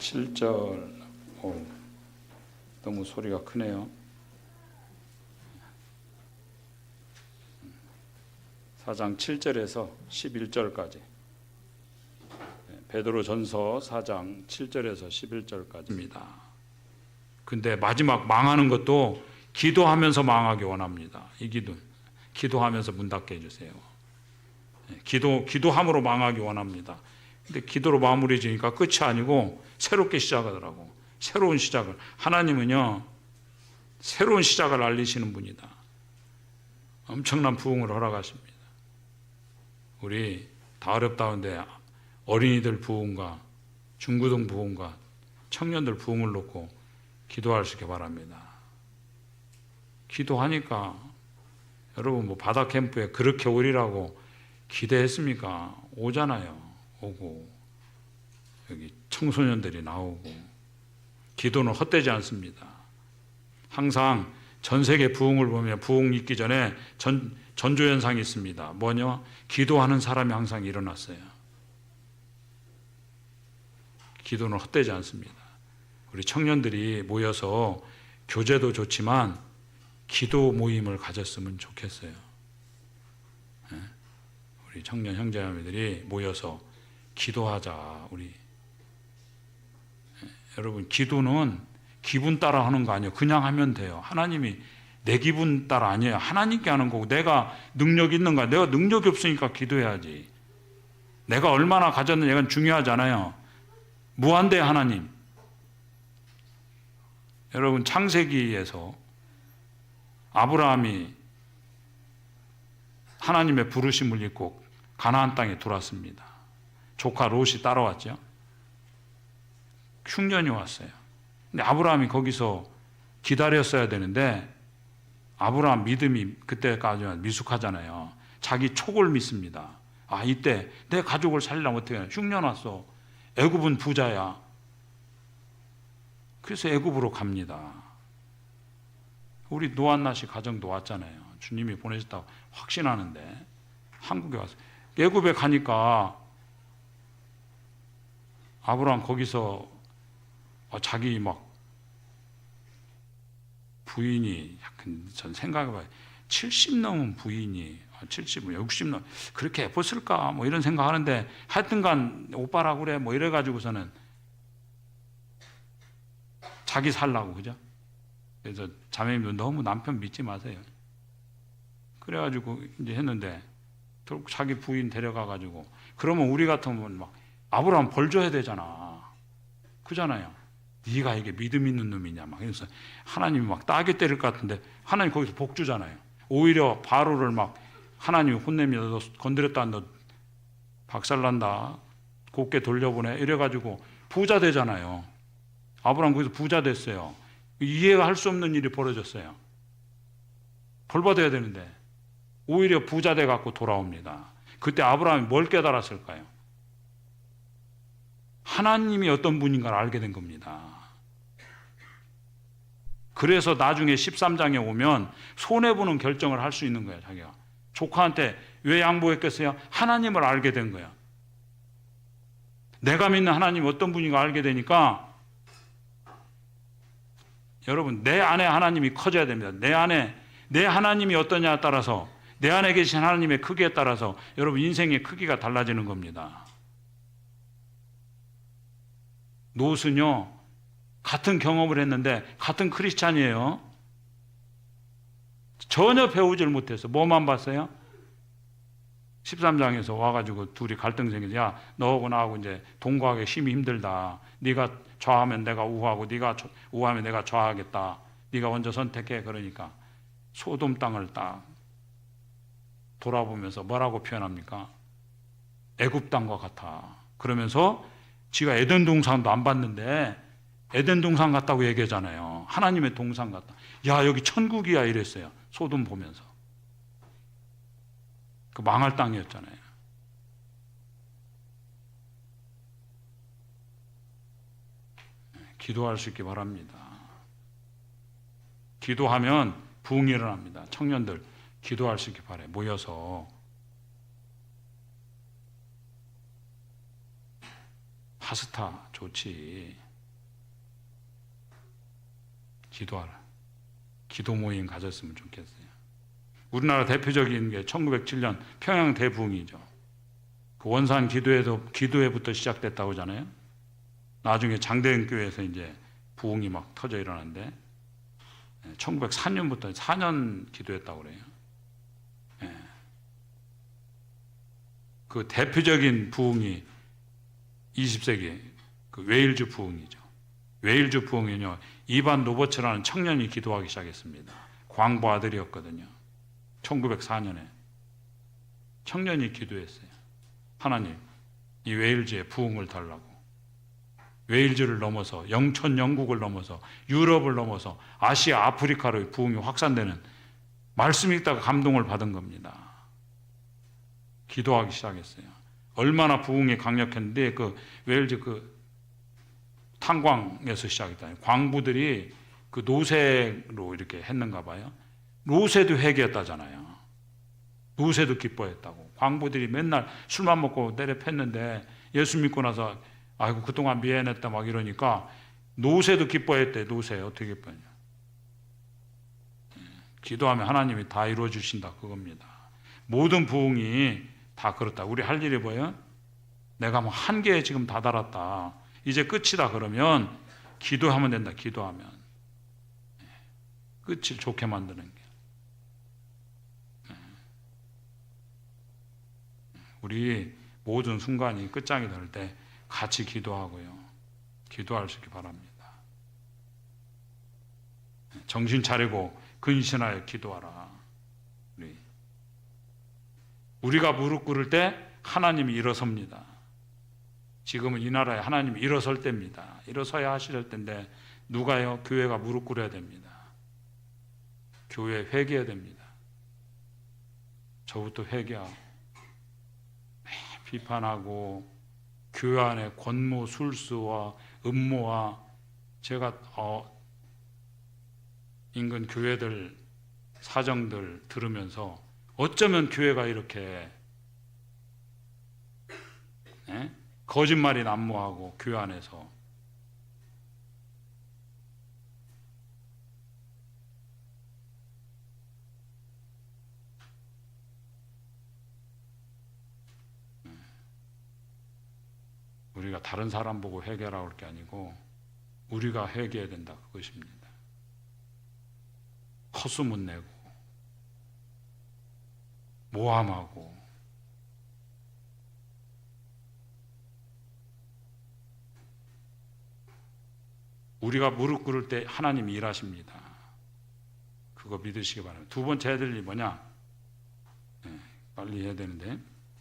7절. 너무 소리가 크네요. 4장 7절에서 11절까지. 베드로전서 4장 7절에서 11절까지입니다. 근데 마지막 망하는 것도 기도하면서 망하기 원합니다. 이 기도하면서 문 닫게 해주세요. 기도함으로 망하기 원합니다. 근데 기도로 마무리 지니까 끝이 아니고 새롭게 시작하더라고. 새로운 시작을. 하나님은요, 새로운 시작을 알리시는 분이다. 엄청난 부흥을 허락하십니다. 우리 다 어렵다는데 어린이들 부흥과 중고등 부흥과 청년들 부흥을 놓고 기도할 수 있게 바랍니다. 기도하니까 여러분 뭐 바다 캠프에 그렇게 오리라고 기대했습니까? 오잖아요. 오고 여기 청소년들이 나오고 기도는 헛되지 않습니다. 항상 전 세계 부흥을 보면 부흥 있기 전에 전조현상이 있습니다. 뭐냐? 기도하는 사람이 항상 일어났어요. 기도는 헛되지 않습니다. 우리 청년들이 모여서 교제도 좋지만 기도 모임을 가졌으면 좋겠어요. 우리 청년 형제자매들이 모여서 기도하자. 우리 여러분, 기도는 기분 따라 하는 거 아니에요. 그냥 하면 돼요. 하나님이 내 기분 따라 아니에요. 하나님께 하는 거고, 내가 능력이 있는가? 내가 능력이 없으니까 기도해야지. 내가 얼마나 가졌느냐가 중요하잖아요. 무한대 하나님. 여러분, 창세기에서 아브라함이 하나님의 부르심을 입고 가나안 땅에 들어왔습니다. 조카 롯이 따라왔죠. 흉년이 왔어요. 근데 아브라함이 거기서 기다렸어야 되는데 아브라함 믿음이 그때까지는 미숙하잖아요. 자기 촉을 믿습니다. 아, 이때 내 가족을 살리려면 어떻게 해야 돼? 흉년 왔어. 애굽은 부자야. 그래서 애굽으로 갑니다. 우리 노한나 씨 가정도 왔잖아요. 주님이 보내셨다고 확신하는데 한국에 와서 애굽에 가니까 아브라함 거기서 자기 막 부인이 약간 전 생각해봐요. 70 넘은 부인이 70, 60 넘 그렇게 예뻤을까 뭐 이런 생각하는데 하여튼간 오빠라고 그래 뭐 이래가지고서는 자기 살라고 그죠? 그래서 자매님도 너무 남편 믿지 마세요. 그래가지고 이제 했는데 결국 자기 부인 데려가가지고 그러면 우리 같으면 막 아브라함 벌 줘야 되잖아. 그잖아요. 네가 이게 믿음 있는 놈이냐 막 그래서 하나님이 막 따게 때릴 것 같은데 하나님 거기서 복 주잖아요. 오히려 바로를 막 하나님이 혼내며 너 건드렸다 너 박살난다 곱게 돌려보내 이래가지고 부자 되잖아요. 아브라함 거기서 부자 됐어요. 이해가 할 수 없는 일이 벌어졌어요. 벌 받아야 되는데 오히려 부자 돼 갖고 돌아옵니다. 그때 아브라함이 뭘 깨달았을까요? 하나님이 어떤 분인가를 알게 된 겁니다. 그래서 나중에 13장에 오면 손해보는 결정을 할 수 있는 거예요. 자기가 조카한테 왜 양보했겠어요? 하나님을 알게 된 거야. 내가 믿는 하나님이 어떤 분인가 알게 되니까 여러분 내 안에 하나님이 커져야 됩니다. 내 하나님이 어떠냐에 따라서 내 안에 계신 하나님의 크기에 따라서 여러분 인생의 크기가 달라지는 겁니다. 롯은요 같은 경험을 했는데 같은 크리스찬이에요. 전혀 배우질 못해서 뭐만 봤어요? 13장에서 와가지고 둘이 갈등 생겨서 야 너하고 나하고 이제 동거하기 힘이 힘들다. 네가 좌하면 내가 우하고 네가 우하면 내가 좌하겠다. 네가 먼저 선택해. 그러니까 소돔 땅을 딱 돌아보면서 뭐라고 표현합니까? 애굽 땅과 같아. 그러면서 지가 에덴 동산도 안 봤는데 에덴 동산 같다고 얘기하잖아요. 하나님의 동산 같다. 야 여기 천국이야 이랬어요. 소돔 보면서. 그 망할 땅이었잖아요. 기도할 수 있기 바랍니다. 기도하면 부흥이 일어납니다. 청년들 기도할 수 있기 바라요. 모여서 파스타 좋지. 기도하라. 기도 모임 가졌으면 좋겠어요. 우리나라 대표적인 게 1907년 평양 대부흥이죠. 그 원산 기도회부터 시작됐다고 하잖아요. 나중에 장대현 교회에서 이제 부흥이 막 터져 일어났는데 1904년부터 4년 기도했다고 그래요. 그 대표적인 부흥이 20세기 그 웨일즈 부흥이죠. 웨일즈 부흥은요, 이반 로버츠라는 청년이 기도하기 시작했습니다. 광부 아들이었거든요. 1904년에 청년이 기도했어요. 하나님, 이 웨일즈에 부흥을 달라고. 웨일즈를 넘어서 영천 영국을 넘어서 유럽을 넘어서 아시아, 아프리카로 부흥이 확산되는 말씀이 있다가 감동을 받은 겁니다. 기도하기 시작했어요. 얼마나 부흥이 강력했는데 그 웨일즈 그 탄광에서 시작했다. 광부들이 그 노새로 이렇게 했는가 봐요. 노새도 회개했다잖아요. 노새도 기뻐했다고. 광부들이 맨날 술만 먹고 때려 팼는데 예수 믿고 나서 아이고 그동안 미안했다 막 이러니까 노새도 기뻐했대. 노새 어떻게 기뻐했냐. 기도하면 하나님이 다 이루어 주신다 그겁니다. 모든 부흥이 다 그렇다. 우리 할 일이 뭐예요? 내가 뭐 한계에 지금 다다랐다. 이제 끝이다 그러면 기도하면 된다. 기도하면 끝을 좋게 만드는 게. 우리 모든 순간이 끝장이 될 때 같이 기도하고요. 기도할 수 있기 바랍니다. 정신 차리고 근신하여 기도하라. 우리가 무릎 꿇을 때 하나님이 일어섭니다. 지금은 이 나라에 하나님이 일어설 때입니다. 일어서야 하실 때인데 누가요? 교회가 무릎 꿇어야 됩니다. 교회 회개해야 됩니다. 저부터 회개하고 비판하고 교회 안에 권모 술수와 음모와 제가 인근 교회들 사정들 들으면서 어쩌면 교회가 이렇게 거짓말이 난무하고 교회 안에서 우리가 다른 사람 보고 회개하라고 할 게 아니고 우리가 회개해야 된다 그것입니다. 헛소문 내고 모함하고 우리가 무릎 꿇을 때 하나님이 일하십니다. 그거 믿으시기 바랍니다. 두 번째 해야 될 일이 뭐냐? 빨리 해야 되는데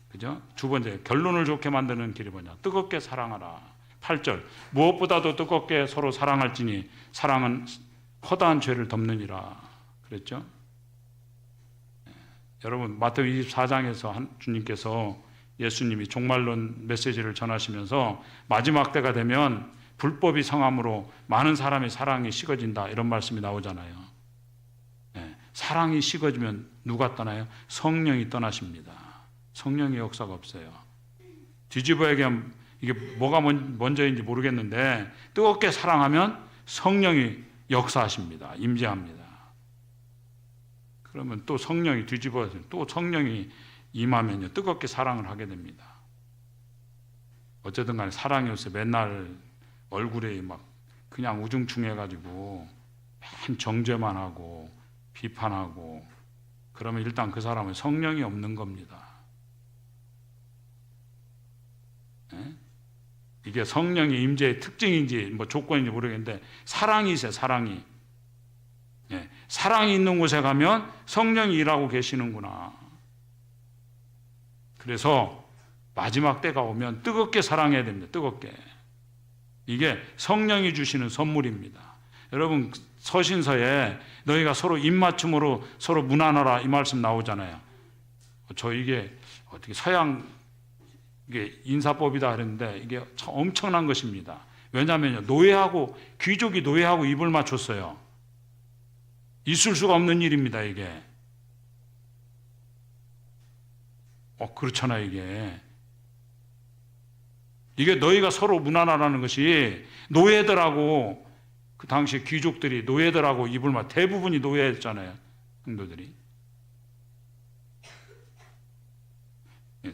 그죠? 두 번째 결론을 좋게 만드는 길이 뭐냐? 뜨겁게 사랑하라. 8절 무엇보다도 뜨겁게 서로 사랑할지니 사랑은 허다한 죄를 덮느니라 그랬죠? 여러분 마태복음 24장에서 주님께서 예수님이 종말론 메시지를 전하시면서 마지막 때가 되면 불법이 성함으로 많은 사람의 사랑이 식어진다 이런 말씀이 나오잖아요. 사랑이 식어지면 누가 떠나요? 성령이 떠나십니다. 성령의 역사가 없어요. 뒤집어 얘기하면 이게 뭐가 먼저인지 모르겠는데 뜨겁게 사랑하면 성령이 역사하십니다. 임재합니다. 그러면 또 성령이 뒤집어서 또 성령이 임하면요 뜨겁게 사랑을 하게 됩니다. 어쨌든 간에 사랑이 없어요. 맨날 얼굴에 막 그냥 우중충해가지고 맨 정죄만 하고 비판하고 그러면 일단 그 사람은 성령이 없는 겁니다. 이게 성령의 임재의 특징인지 뭐 조건인지 모르겠는데 사랑이 있어요. 사랑이. 사랑이 있는 곳에 가면 성령이 일하고 계시는구나. 그래서 마지막 때가 오면 뜨겁게 사랑해야 됩니다. 뜨겁게. 이게 성령이 주시는 선물입니다. 여러분 서신서에 너희가 서로 입맞춤으로 서로 문안하라 이 말씀 나오잖아요. 저 이게 어떻게 서양 이게 인사법이다 그랬는데 이게 참 엄청난 것입니다. 왜냐하면 노예하고 귀족이 노예하고 입을 맞췄어요. 있을 수가 없는 일입니다. 이게 그렇잖아요. 이게 너희가 서로 문안하라는 것이 노예들하고 그 당시 귀족들이 노예들하고 입을 막 대부분이 노예였잖아요. 성도들이.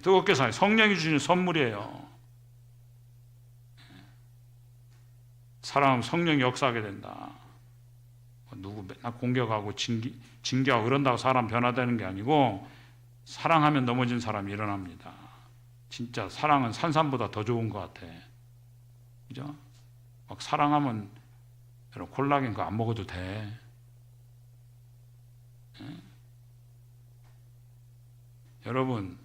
뜨겁게 사요. 성령이 주시는 선물이에요. 사랑하면 성령이 역사하게 된다. 누구 맨날 공격하고 징계하고 그런다고 사람 변화되는 게 아니고 사랑하면 넘어진 사람이 일어납니다. 진짜 사랑은 산삼보다 더 좋은 것 같아. 그죠? 막 사랑하면 여러분 콜라겐 그거 안 먹어도 돼. 여러분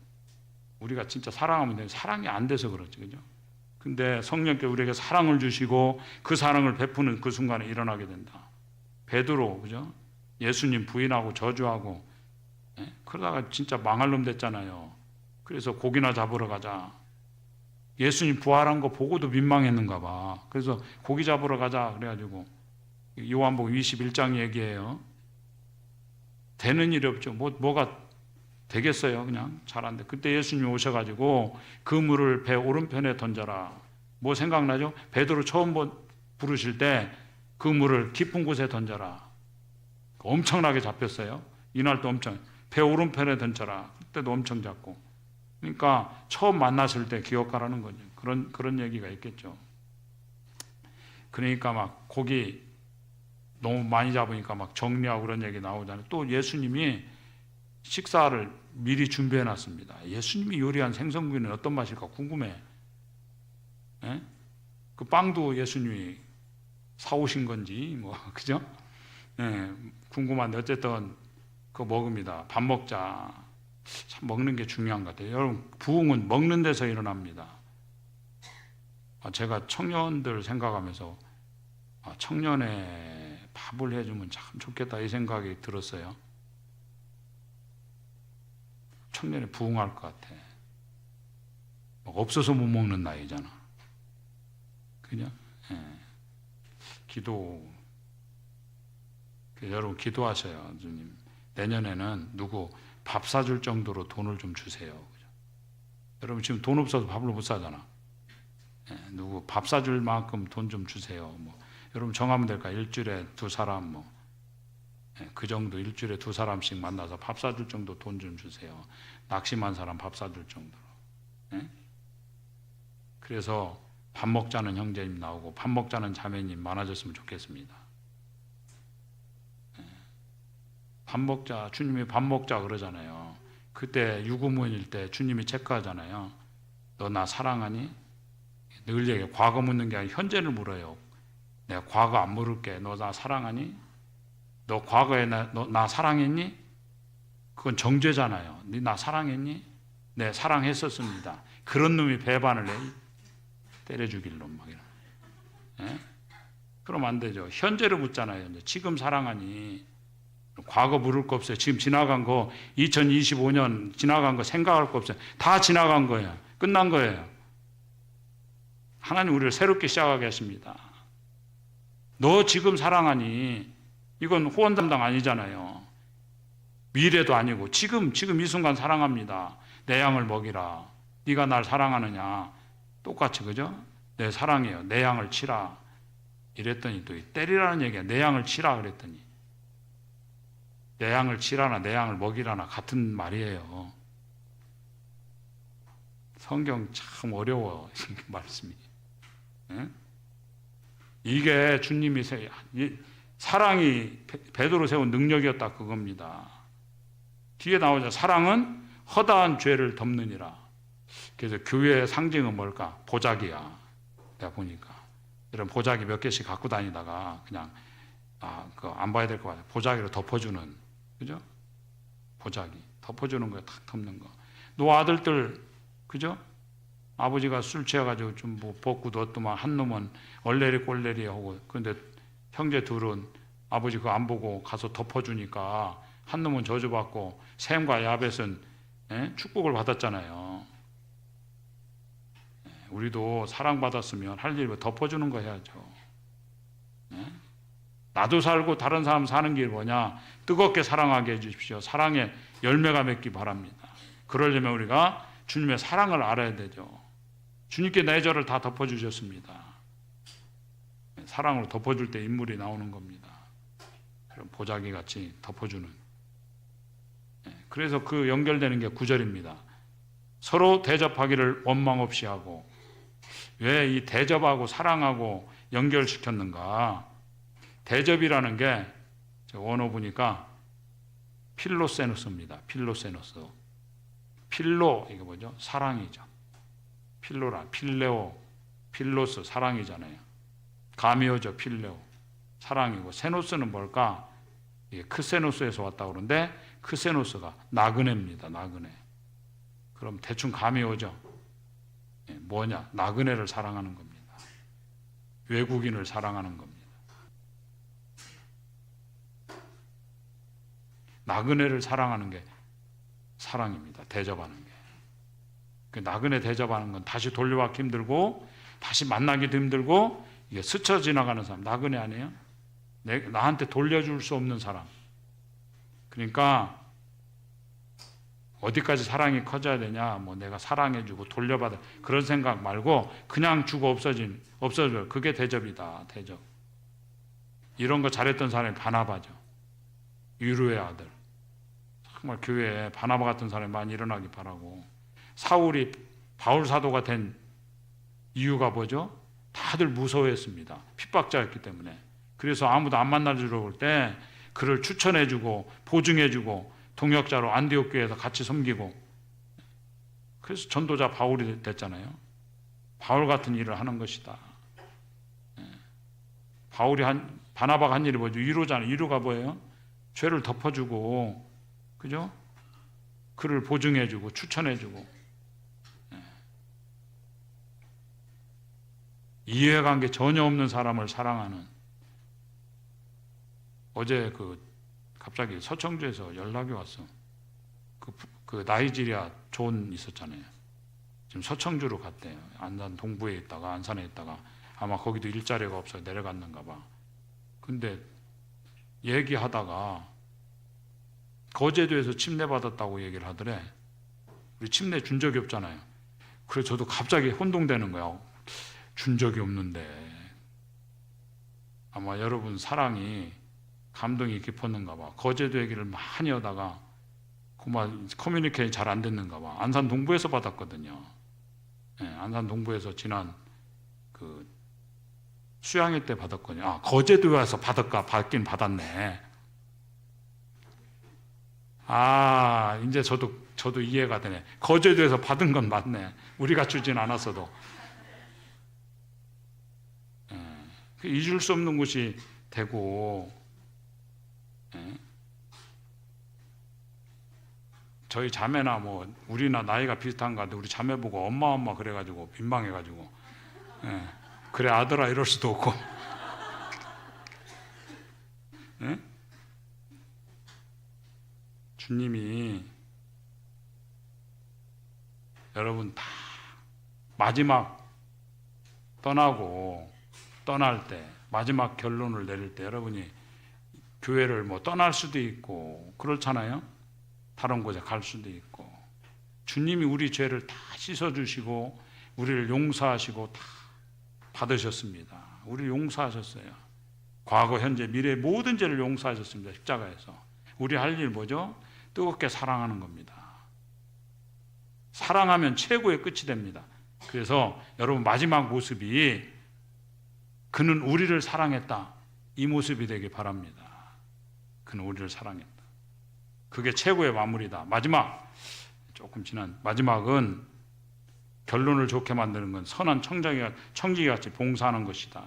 우리가 진짜 사랑하면 돼. 사랑이 안 돼서 그렇지, 그죠? 근데 성령께서 우리에게 사랑을 주시고 그 사랑을 베푸는 그 순간에 일어나게 된다. 베드로, 그죠? 예수님 부인하고 저주하고, 그러다가 진짜 망할 놈 됐잖아요. 그래서 고기나 잡으러 가자. 예수님 부활한 거 보고도 민망했는가 봐. 그래서 고기 잡으러 가자. 그래가지고 요한복음 21장 얘기해요. 되는 일이 없죠. 뭐가 되겠어요. 그냥 잘 안 돼. 그때 예수님이 오셔가지고 그 물을 배 오른편에 던져라. 뭐 생각나죠? 베드로 처음 부르실 때 그 물을 깊은 곳에 던져라. 엄청나게 잡혔어요. 이날도 엄청. 배 오른편에 던져라. 그때도 엄청 잡고. 그러니까 처음 만났을 때 기억하라는 거죠. 그런 얘기가 있겠죠. 그러니까 막 고기 너무 많이 잡으니까 막 정리하고 그런 얘기 나오잖아요. 또 예수님이 식사를 미리 준비해 놨습니다. 예수님이 요리한 생선구이는 어떤 맛일까 궁금해. 예? 그 빵도 예수님이 사오신 건지 뭐 그죠? 예, 궁금한데 어쨌든 그거 먹습니다. 밥 먹자. 참 먹는 게 중요한 것 같아요. 여러분 부흥은 먹는 데서 일어납니다. 제가 청년들 생각하면서 청년에 밥을 해주면 참 좋겠다 이 생각이 들었어요. 청년에 부흥할 것 같아. 없어서 못 먹는 나이잖아. 그냥 기도. 여러분 기도하셔요. 주님 내년에는 누구 밥 사줄 정도로 돈을 좀 주세요. 그죠? 여러분 지금 돈 없어서 밥을 못 사잖아. 누구 밥 사줄 만큼 돈 좀 주세요. 뭐 여러분 정하면 될까? 일주일에 2사람 뭐 그 정도 일주일에 2사람씩 만나서 밥 사줄 정도 돈 좀 주세요. 낙심한 사람 밥 사줄 정도로. 그래서 밥 먹자는 형제님 나오고 밥 먹자는 자매님 많아졌으면 좋겠습니다. 밥 먹자, 주님이 밥 먹자 그러잖아요. 그때 유구무원일 때 주님이 체크하잖아요. 너 나 사랑하니? 늘 얘기해. 과거 묻는 게 아니라 현재를 물어요. 내가 과거 안 물을게. 너 나 사랑하니? 너 과거에 나 사랑했니? 그건 정죄잖아요. 네 나 사랑했니? 네, 사랑했었습니다. 그런 놈이 배반을 해. 때려 죽일 놈 막 이런. 그럼 안 되죠. 현재를 묻잖아요. 지금 사랑하니? 과거 물을 거 없어요. 지금 지나간 거 2025년 지나간 거 생각할 거 없어요. 다 지나간 거예요. 끝난 거예요. 하나님 우리를 새롭게 시작하게 하십니다. 너 지금 사랑하니? 이건 후원 담당 아니잖아요. 미래도 아니고 지금 이 순간 사랑합니다. 내 양을 먹이라. 네가 날 사랑하느냐? 똑같이 그죠? 내 사랑해요. 내 양을 치라. 이랬더니 또 때리라는 얘기야. 내 양을 치라 그랬더니 내 양을 치라나 내 양을 먹이라나 같은 말이에요. 성경 참 어려워 말씀이. 이게 주님이 사랑이 베드로 세운 능력이었다 그겁니다. 뒤에 나오죠. 사랑은 허다한 죄를 덮느니라. 그래서 교회의 상징은 뭘까? 보자기야. 내가 보니까 이런 보자기 몇 개씩 갖고 다니다가 그냥 그거 안 봐야 될 것 같아요. 보자기로 덮어주는, 그죠? 보자기 덮어주는 거야. 탁 덮는 거. 너 아들들 그죠? 아버지가 술 취해가지고 좀 뭐 벗고 뒀더만 한 놈은 얼레리 꼴레리 하고 그런데 형제 둘은 아버지 그거 안 보고 가서 덮어주니까 한 놈은 저주받고 셈과 야벳은 축복을 받았잖아요. 우리도 사랑받았으면 할 일 덮어주는 거 해야죠. 나도 살고 다른 사람 사는 게 뭐냐? 뜨겁게 사랑하게 해주십시오. 사랑의 열매가 맺기 바랍니다. 그러려면 우리가 주님의 사랑을 알아야 되죠. 주님께 내 죄를 다 덮어주셨습니다. 사랑으로 덮어줄 때 인물이 나오는 겁니다. 그런 보자기 같이 덮어주는. 그래서 그 연결되는 게 9절입니다. 서로 대접하기를 원망 없이 하고. 왜 이 대접하고 사랑하고 연결시켰는가? 대접이라는 게 원어 보니까 필로세노스입니다. 필로세노스. 필로 이게 뭐죠? 사랑이죠. 필로라, 필레오, 필로스 사랑이잖아요. 가미오죠. 필레오 사랑이고, 세노스는 뭘까? 이게 크세노스에서 왔다고 그러는데 크세노스가 나그네입니다. 나그네. 그럼 대충 감이 오죠. 뭐냐? 나그네를 사랑하는 겁니다. 외국인을 사랑하는 겁니다. 나그네를 사랑하는 게 사랑입니다. 대접하는 게. 그 나그네 대접하는 건 다시 돌려받기 힘들고 다시 만나기도 힘들고, 이게 스쳐 지나가는 사람 나그네 아니에요? 나한테 돌려줄 수 없는 사람. 그러니까 어디까지 사랑이 커져야 되냐, 뭐 내가 사랑해주고 돌려받아, 그런 생각 말고 그냥 주고 없어져. 그게 대접이다. 대접. 이런 거 잘했던 사람이 바나바죠. 유루의 아들. 정말 교회에 바나바 같은 사람이 많이 일어나기 바라고. 사울이 바울 사도가 된 이유가 뭐죠? 다들 무서워했습니다. 핍박자였기 때문에. 그래서 아무도 안 만나주려고 할 때 그를 추천해주고 보증해주고 동역자로 안디옥 교회에서 같이 섬기고, 그래서 전도자 바울이 됐잖아요. 바울 같은 일을 하는 것이다. 바나바가 한 일이 뭐죠? 위로잖아요. 위로가 뭐예요? 죄를 덮어주고, 그죠? 그를 보증해주고 추천해주고. 이해관계 전혀 없는 사람을 사랑하는. 어제 갑자기 서청주에서 연락이 왔어. 그 나이지리아 존 있었잖아요. 지금 서청주로 갔대요. 안산 동부에 있다가 안산에 있다가 아마 거기도 일자리가 없어서 내려갔는가 봐. 근데 얘기하다가 거제도에서 침례받았다고 얘기를 하더래. 우리 침례 준 적이 없잖아요. 그래서 저도 갑자기 혼동되는 거야. 준 적이 없는데. 아마 여러분 사랑이 감동이 깊었는가 봐. 거제도 얘기를 많이 하다가 그만 커뮤니케이션이 잘 안 됐는가 봐. 안산 동부에서 받았거든요. 안산 동부에서 지난 수양회 때 받았거든요. 거제도에 와서 받긴 받았네. 이제 저도 이해가 되네. 거제도에서 받은 건 맞네. 우리가 주진 않았어도. 잊을 수 없는 곳이 되고, 저희 자매나 뭐 우리나 나이가 비슷한가 한데 우리 자매 보고 엄마 그래가지고 민망해가지고, 그래 아들아 이럴 수도 없고. 주님이 여러분 다 마지막 떠날 때 마지막 결론을 내릴 때 여러분이 교회를 뭐 떠날 수도 있고 그렇잖아요. 다른 곳에 갈 수도 있고. 주님이 우리 죄를 다 씻어주시고 우리를 용서하시고 다 받으셨습니다. 우리를 용서하셨어요. 과거, 현재, 미래 모든 죄를 용서하셨습니다. 십자가에서. 우리 할 일 뭐죠? 뜨겁게 사랑하는 겁니다. 사랑하면 최고의 끝이 됩니다. 그래서 여러분 마지막 모습이 그는 우리를 사랑했다, 이 모습이 되길 바랍니다. 그는 우리를 사랑했다. 그게 최고의 마무리다. 마지막, 조금 지난 마지막은 결론을 좋게 만드는 건 선한 청지기같이 봉사하는 것이다.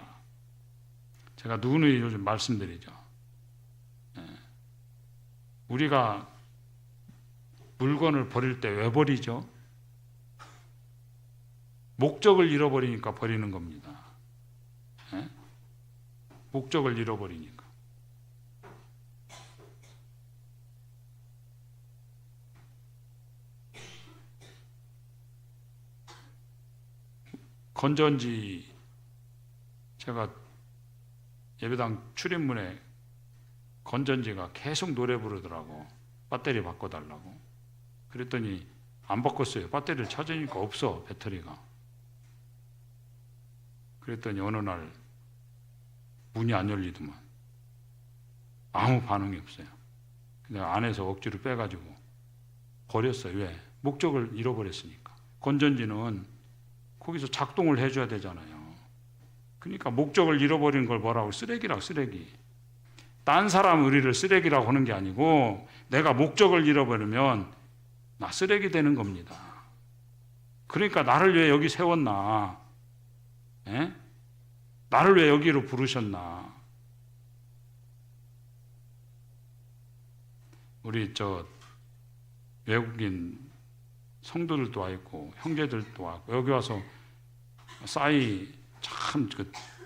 제가 누누이 요즘 말씀드리죠. 우리가 물건을 버릴 때 왜 버리죠? 목적을 잃어버리니까 버리는 겁니다. 목적을 잃어버리니까. 건전지, 제가 예배당 출입문에 건전지가 계속 노래 부르더라고. 배터리 바꿔달라고. 그랬더니 안 바꿨어요. 배터리를 찾으니까 없어, 배터리가. 그랬더니 어느 날 문이 안 열리더만. 아무 반응이 없어요. 그냥 안에서 억지로 빼가지고 버렸어요. 왜? 목적을 잃어버렸으니까. 건전지는 거기서 작동을 해줘야 되잖아요. 그러니까 목적을 잃어버린 걸 뭐라고? 쓰레기라고, 쓰레기. 딴 사람 의리를 쓰레기라고 하는 게 아니고 내가 목적을 잃어버리면 나 쓰레기 되는 겁니다. 그러니까 나를 왜 여기 세웠나? 에? 나를 왜 여기로 부르셨나? 우리 외국인 성도들도 와 있고 형제들도 왔고 여기 와서 싸이 참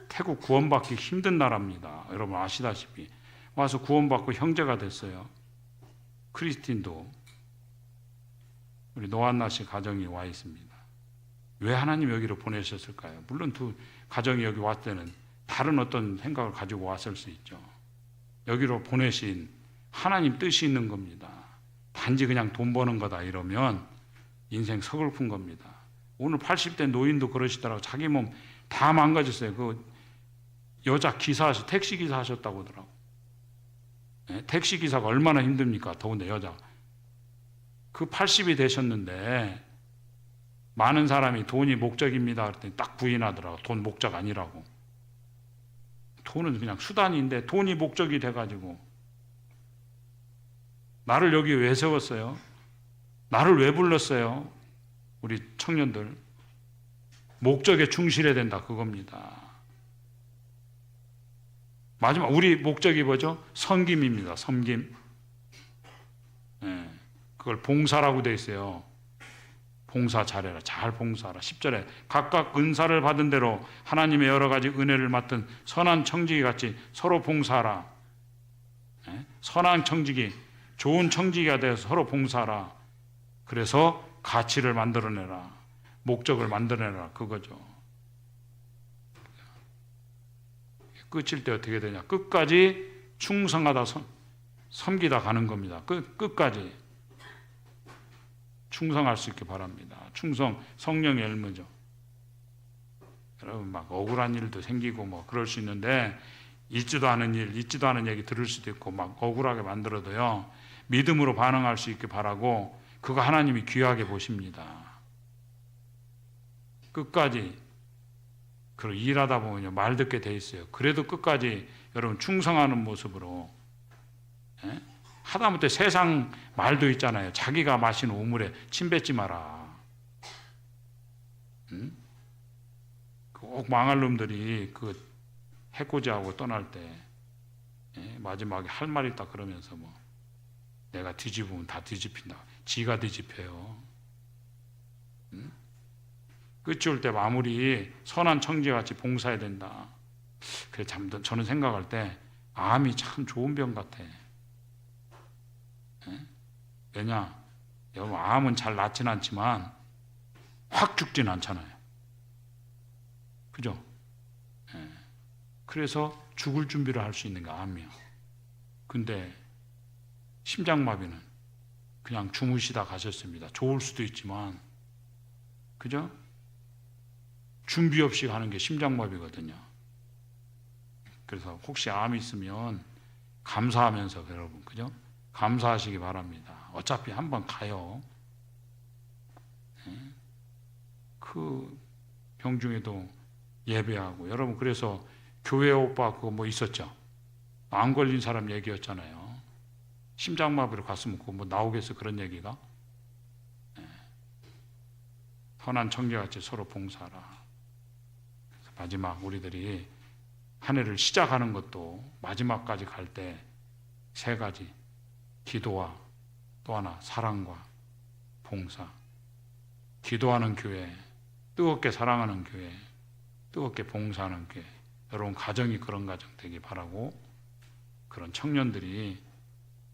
태국 구원받기 힘든 나라입니다. 여러분 아시다시피 와서 구원받고 형제가 됐어요. 크리스틴도 우리 노한나 씨 가정이 와 있습니다. 왜 하나님 여기로 보내셨을까요? 물론 두 가정이 여기 왔을 때는 다른 어떤 생각을 가지고 왔을 수 있죠. 여기로 보내신 하나님 뜻이 있는 겁니다. 단지 그냥 돈 버는 거다 이러면 인생 서글픈 겁니다. 오늘 80대 노인도 그러시더라고요. 자기 몸 다 망가졌어요. 그 여자 기사, 택시 기사 하셨다고 하더라고요. 네? 택시 기사가 얼마나 힘듭니까? 더군다나 여자. 그 80이 되셨는데 많은 사람이 돈이 목적입니다. 그랬더니 딱 부인하더라고요. 돈 목적 아니라고. 돈은 그냥 수단인데 돈이 목적이 돼가지고 나를 여기 왜 세웠어요? 나를 왜 불렀어요? 우리 청년들 목적에 충실해야 된다 그겁니다. 마지막 우리 목적이 뭐죠? 섬김입니다. 섬김. 네, 그걸 봉사라고 돼 있어요. 봉사 잘해라. 잘 봉사하라. 10절에 각각 은사를 받은 대로 하나님의 여러 가지 은혜를 맡은 선한 청지기 같이 서로 봉사하라. 네, 선한 청지기, 좋은 청지기가 되어서 서로 봉사하라. 그래서 가치를 만들어내라. 목적을 만들어내라. 그거죠. 끝일 때 어떻게 되냐. 끝까지 충성하다 섬기다 가는 겁니다. 끝까지 충성할 수 있게 바랍니다. 충성, 성령의 열매죠. 여러분 막 억울한 일도 생기고 뭐 그럴 수 있는데 있지도 않은 일, 있지도 않은 얘기 들을 수도 있고 막 억울하게 만들어도요. 믿음으로 반응할 수 있게 바라고 그거 하나님이 귀하게 보십니다. 끝까지 일하다 보면요 말 듣게 돼 있어요. 그래도 끝까지 여러분 충성하는 모습으로 하다못해 세상 말도 있잖아요. 자기가 마신 우물에 침 뱉지 마라. 꼭 망할 놈들이 그 해코지하고 떠날 때 마지막에 할 말 있다 그러면서 뭐 내가 뒤집으면 다 뒤집힌다. 지가 뒤집혀요. 끝이 올 때 마무리 선한 청지같이 봉사해야 된다. 그래 참 저는 생각할 때 암이 참 좋은 병 같아. 왜냐? 여러분 암은 잘 낫진 않지만 확 죽진 않잖아요. 그죠? 그래서 죽을 준비를 할 수 있는 게 암이야. 근데 심장마비는 그냥 주무시다 가셨습니다. 좋을 수도 있지만 그죠? 준비 없이 가는 게 심장마비거든요. 그래서 혹시 암이 있으면 감사하면서 여러분 그죠? 감사하시기 바랍니다. 어차피 한번 가요. 그 병 중에도 예배하고 여러분 그래서 교회 오빠 그거 뭐 있었죠? 안 걸린 사람 얘기였잖아요. 심장마비로 갔으면 그거 뭐 나오겠어 그런 얘기가? 선한 청지같이 서로 봉사하라. 마지막 우리들이 한 해를 시작하는 것도 마지막까지 갈 때 세 가지 기도와 또 하나 사랑과 봉사. 기도하는 교회, 뜨겁게 사랑하는 교회, 뜨겁게 봉사하는 교회. 여러분 가정이 그런 가정 되기 바라고 그런 청년들이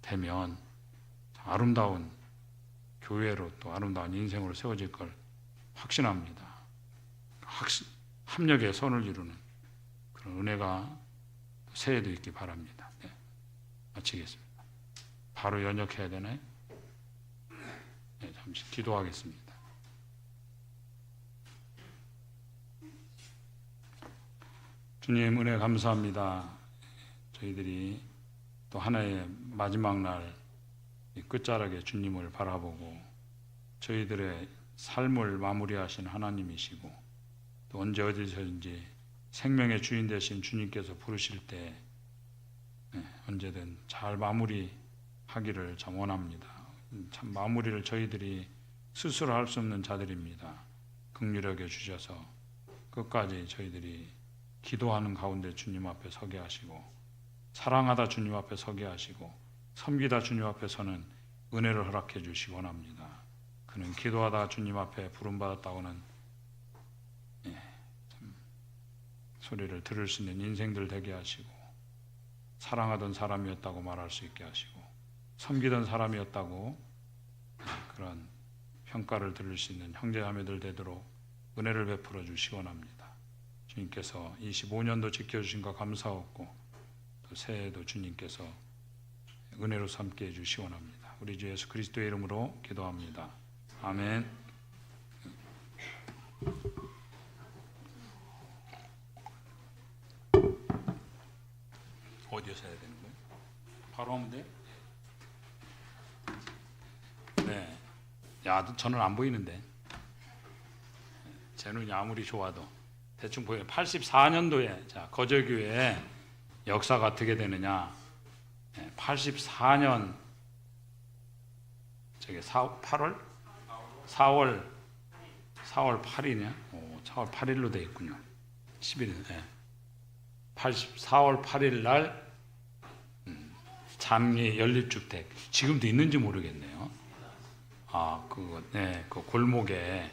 되면 아름다운 교회로 또 아름다운 인생으로 세워질 걸 확신합니다. 합력의 선을 이루는 그런 은혜가 새해도 있기 바랍니다. 네, 마치겠습니다. 바로 연역해야 되나요? 네, 잠시 기도하겠습니다. 주님 은혜 감사합니다. 저희들이 또 하나의 마지막 날 끝자락에 주님을 바라보고 저희들의 삶을 마무리하신 하나님이시고 또 언제 어디서든지 생명의 주인 되신 주님께서 부르실 때 언제든 잘 마무리하기를 참 원합니다. 참 마무리를 저희들이 스스로 할 수 없는 자들입니다. 긍휼하게 주셔서 끝까지 저희들이 기도하는 가운데 주님 앞에 서게 하시고 사랑하다 주님 앞에 서게 하시고 섬기다 주님 앞에 서는 은혜를 허락해 주시기 원합니다. 그는 기도하다 주님 앞에 부름받았다고는 참 소리를 들을 수 있는 인생들 되게 하시고 사랑하던 사람이었다고 말할 수 있게 하시고 섬기던 사람이었다고 그런 평가를 들을 수 있는 형제자매들 되도록 은혜를 베풀어 주시기 원합니다. 주님께서 25년도 지켜주신 것 감사하고 또 새해에도 주님께서 은혜로 삼게 해주시기 원합니다. 우리 주 예수 그리스도의 이름으로 기도합니다. 아멘. 어디에서 해야 되는 거예요? 바로 하면 돼? 네. 야, 저는 안 보이는데. 제 눈이 아무리 좋아도 대충 보여요. 84년도에 자, 거제교회 역사가 어떻게 되느냐? 84년 저게 8월 4월 8일이냐? 4월 8일로 돼 있군요. 11일. 네. 4월 8일 날 장례 연립주택 지금도 있는지 모르겠네요. 아, 그거 네, 그 골목에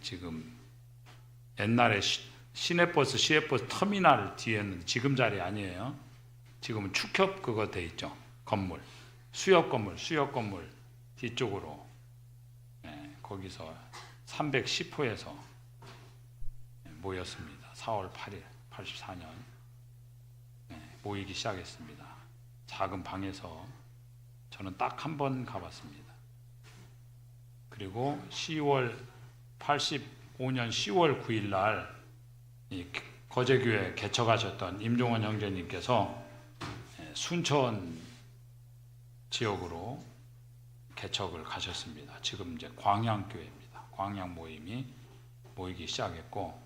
지금 옛날에 시내버스, 시외버스 터미널 뒤에는 지금 자리 아니에요. 지금은 축협 그거 돼 있죠. 건물, 수협 건물 뒤쪽으로 거기서 310호에서 모였습니다. 4월 8일, 84년 모이기 시작했습니다. 작은 방에서 저는 딱 한 번 가봤습니다. 그리고 85년 10월 9일 날 거제교회 개척하셨던 임종원 형제님께서 순천 지역으로 개척을 가셨습니다. 지금 이제 광양교회입니다. 광양 모임이 모이기 시작했고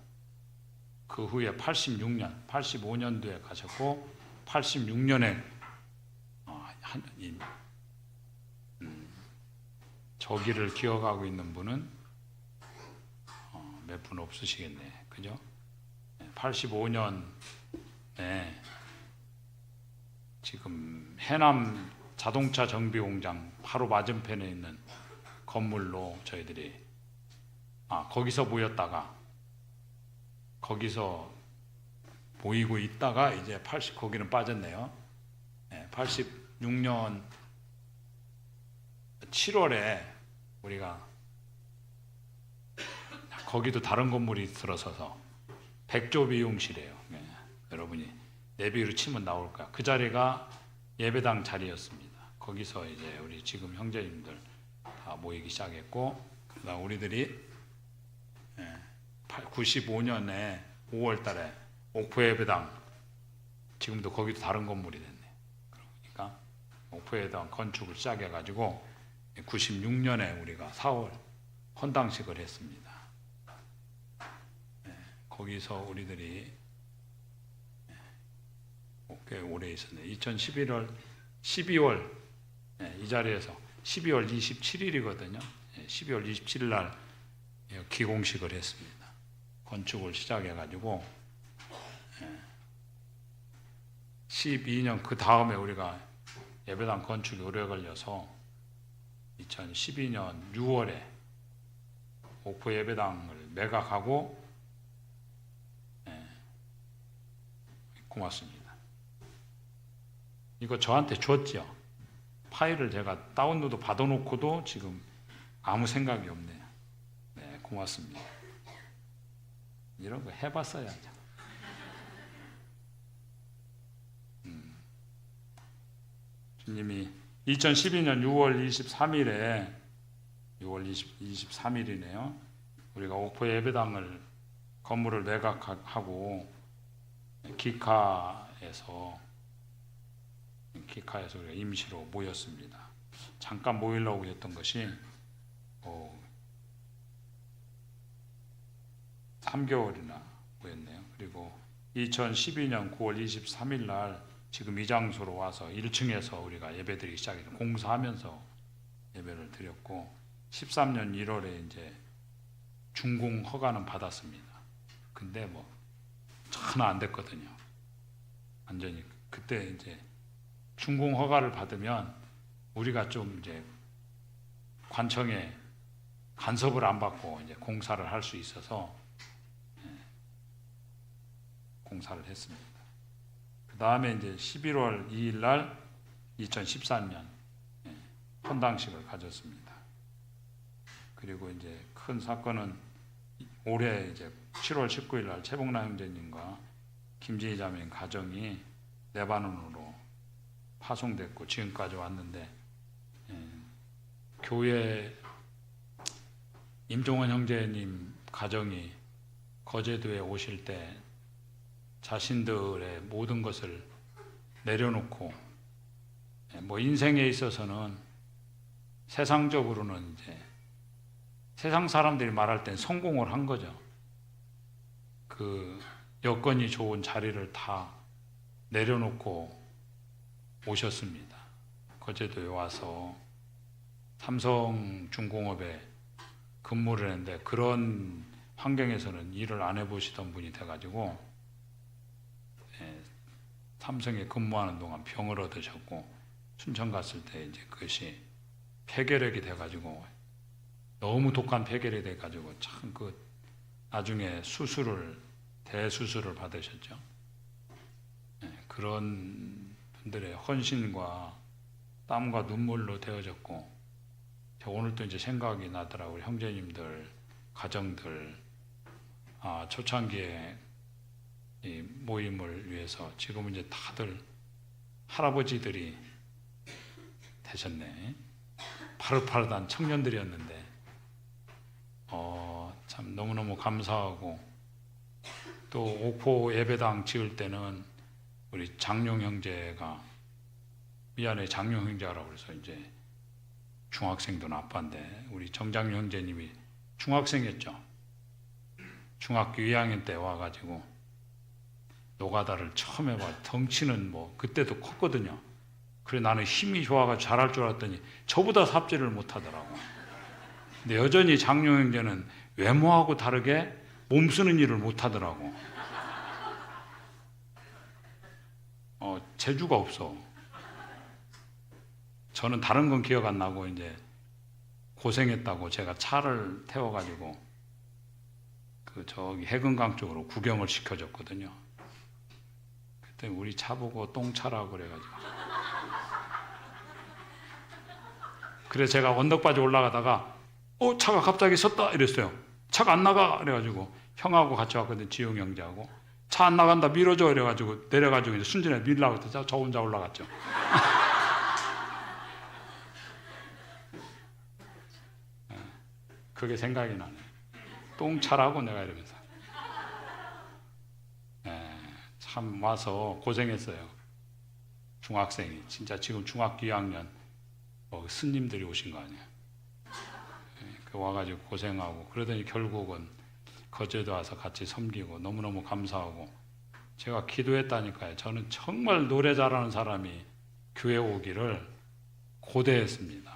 그 후에 85년도에 가셨고 86년에 저기를 기억하고 있는 분은 몇 분 없으시겠네. 그죠? 85년에 지금 해남 자동차 정비 공장 바로 맞은편에 있는 건물로 저희들이 거기서 모였다가 거기서 모이고 있다가 이제 거기는 빠졌네요. 86년 7월에 우리가 거기도 다른 건물이 들어서서 백조 미용실이에요. 여러분이 내비로 치면 나올 거야. 그 자리가 예배당 자리였습니다. 거기서 이제 우리 지금 형제님들 다 모이기 시작했고, 그다음 우리들이 95년에 5월달에 옥포 예배당 지금도 거기도 다른 건물이 됐네. 그러니까 옥포 예배당 건축을 시작해가지고 96년에 우리가 4월 헌당식을 했습니다. 거기서 우리들이 꽤 오래 있었네. 12월 이 자리에서 12월 27일이거든요. 12월 27일 날 기공식을 했습니다. 건축을 시작해가지고 12년 그 다음에 우리가 예배당 건축이 오래 걸려서 2012년 6월에 옥포 예배당을 매각하고 고맙습니다. 이거 저한테 줬죠. 파일을 제가 다운로드 받아놓고도 지금 아무 생각이 없네요. 네, 고맙습니다. 이런 거 해봤어야죠. 주님이 2012년 6월 23일에 6월 23일이네요. 우리가 옥포 예배당을 건물을 매각하고 기카에서 우리가 임시로 모였습니다. 잠깐 모이려고 했던 것이 3개월이나 모였네요. 그리고 2012년 9월 23일 날 지금 이 장소로 와서 1층에서 우리가 예배드리기 시작해서 공사하면서 예배를 드렸고 13년 1월에 이제 준공 허가는 받았습니다. 근데 뭐 전혀 안 됐거든요. 완전히 그때 이제 준공 허가를 받으면 우리가 좀 이제 관청에 간섭을 안 받고 이제 공사를 할 수 있어서 공사를 했습니다. 그 다음에 이제 11월 2일 날 2013년 헌당식을 가졌습니다. 그리고 이제 큰 사건은 올해 이제 7월 19일 날 최봉남 형제님과 김진희 자매님 가정이 레바논으로 파송됐고 지금까지 왔는데 교회 임종원 형제님 가정이 거제도에 오실 때 자신들의 모든 것을 내려놓고 뭐 인생에 있어서는 세상적으로는 이제 세상 사람들이 말할 땐 성공을 한 거죠. 그 여건이 좋은 자리를 다 내려놓고 오셨습니다. 거제도에 와서 삼성중공업에 근무를 했는데 그런 환경에서는 일을 안 해보시던 분이 돼가지고 삼성에 근무하는 동안 병을 얻으셨고 순천 갔을 때 이제 그것이 폐결핵이 돼가지고 너무 독한 폐결이 돼가지고 참 그 나중에 대수술을 받으셨죠. 그런 분들의 헌신과 땀과 눈물로 되어졌고 오늘 또 이제 생각이 나더라고요. 형제님들 가정들 초창기에 이 모임을 위해서 지금은 이제 다들 할아버지들이 되셨네. 파릇파릇한 청년들이었는데 참 너무너무 감사하고 또 옥포 예배당 지을 때는 우리 장용 형제가 미안해 장용 형제라고 그래서 이제 중학생도 아빠인데 우리 정장용 형제님이 중학생이었죠. 중학교 2학년 때 와가지고 노가다를 처음 해봐. 덩치는 뭐 그때도 컸거든요. 그래 나는 힘이 좋아가지고 잘할 줄 알았더니 저보다 삽질을 못하더라고. 근데 여전히 장용 형제는 외모하고 다르게 몸 쓰는 일을 못하더라고. 재주가 없어. 저는 다른 건 기억 안 나고 이제 고생했다고 제가 차를 태워가지고 그 저기 해금강 쪽으로 구경을 시켜줬거든요. 그때 우리 차 보고 똥차라고 그래가지고. 그래서 제가 언덕바지 올라가다가 차가 갑자기 섰다 이랬어요. 차가 안 나가 그래가지고 형하고 같이 왔거든. 지용 형제하고 차 안 나간다 밀어줘 이래가지고 내려가지고 이제 순진에 밀라고 했더니 저 혼자 올라갔죠. 그게 생각이 나네. 똥차라고 내가 이러면서 참 와서 고생했어요. 중학생이 진짜 지금 중학교 2학년 스님들이 오신 거 아니에요. 와가지고 고생하고 그러더니 결국은 거제도 와서 같이 섬기고 너무너무 감사하고 제가 기도했다니까요. 저는 정말 노래 잘하는 사람이 교회 오기를 고대했습니다.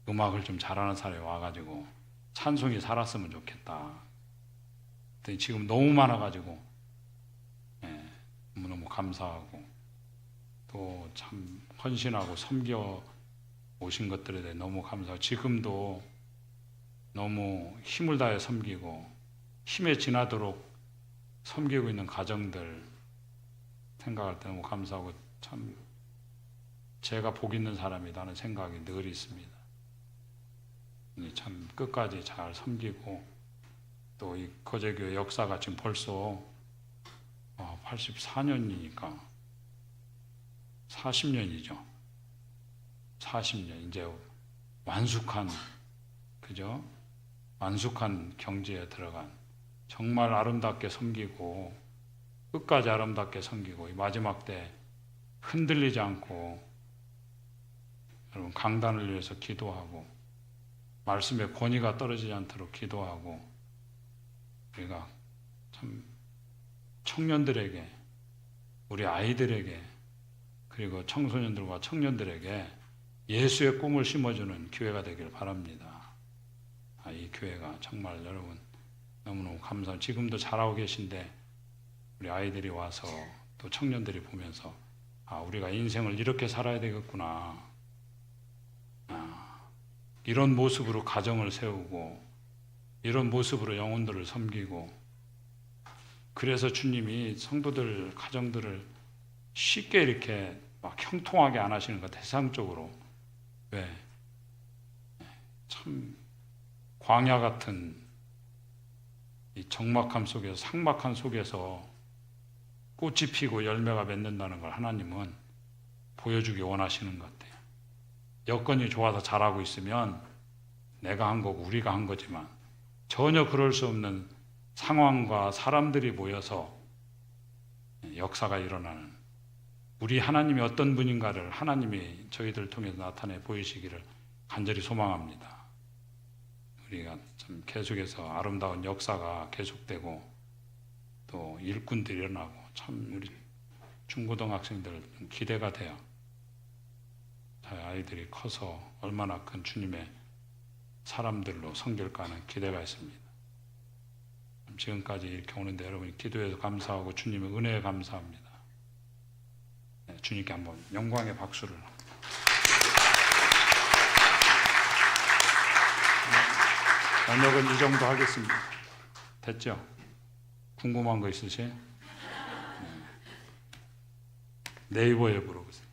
음악을 좀 잘하는 사람이 와가지고 찬송이 살았으면 좋겠다. 그랬더니 지금 너무 많아가지고 너무너무 감사하고 또 참 헌신하고 섬겨 오신 것들에 대해 너무 감사하고 지금도 너무 힘을 다해 섬기고 힘에 지나도록 섬기고 있는 가정들 생각할 때 너무 감사하고 참 제가 복 있는 사람이라는 생각이 늘 있습니다. 참 끝까지 잘 섬기고 또 이 거제교회 역사가 지금 벌써 84년이니까 40년이죠. 40년 이제 완숙한 그죠? 완숙한 경지에 들어간 정말 아름답게 섬기고 끝까지 아름답게 섬기고 이 마지막 때 흔들리지 않고 여러분 강단을 위해서 기도하고 말씀의 권위가 떨어지지 않도록 기도하고 우리가 참 청년들에게 우리 아이들에게 그리고 청소년들과 청년들에게 예수의 꿈을 심어주는 교회가 되길 바랍니다. 이 교회가 정말 여러분 너무너무 감사합니다. 지금도 잘하고 계신데 우리 아이들이 와서 또 청년들이 보면서 우리가 인생을 이렇게 살아야 되겠구나. 이런 모습으로 가정을 세우고 이런 모습으로 영혼들을 섬기고 그래서 주님이 성도들 가정들을 쉽게 이렇게 막 형통하게 안 하시는 것 대상적으로 왜? 참 광야 같은 이 적막함 속에서 삭막한 속에서 꽃이 피고 열매가 맺는다는 걸 하나님은 보여주기 원하시는 것 같아요. 여건이 좋아서 잘하고 있으면 내가 한 거고 우리가 한 거지만 전혀 그럴 수 없는 상황과 사람들이 모여서 역사가 일어나는 우리 하나님이 어떤 분인가를 하나님이 저희들 통해서 나타내 보이시기를 간절히 소망합니다. 우리가 참 계속해서 아름다운 역사가 계속되고 또 일꾼들이 일어나고 참 우리 중고등학생들 기대가 돼요. 아이들이 커서 얼마나 큰 주님의 사람들로 섬길까 하는 기대가 있습니다. 지금까지 이렇게 오는데 여러분이 기도해서 감사하고 주님의 은혜에 감사합니다. 주님께 한번 영광의 박수를. 번역은 이 정도 하겠습니다. 됐죠? 궁금한 거 있으세요? 네이버 앱으로 보세요.